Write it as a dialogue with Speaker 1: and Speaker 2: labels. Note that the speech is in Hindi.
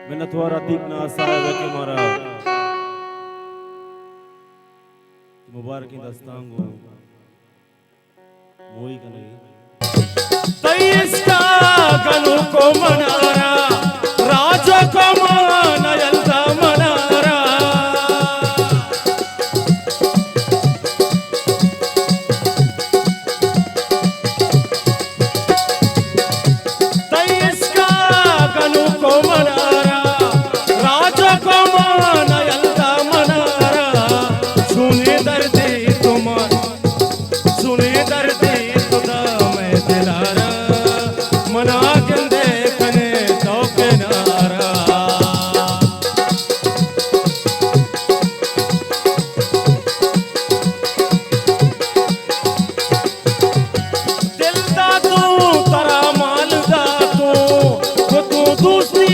Speaker 1: मैं नथवारा दीप ना साहिब के मारा मुबारक दस्तांगो मोई का नहीं
Speaker 2: तैस्का कनु को मनारा राजा को माना यल्दा मनारा तैस्का कनु को मनारा राजा को माना यल्दा मनारा सुने दर्दे तुमार सुने दर्दे तुदा मैं दिलारा मना गंदे कने तो के नारा दिल दा तू तरा माल दा तू दूसरी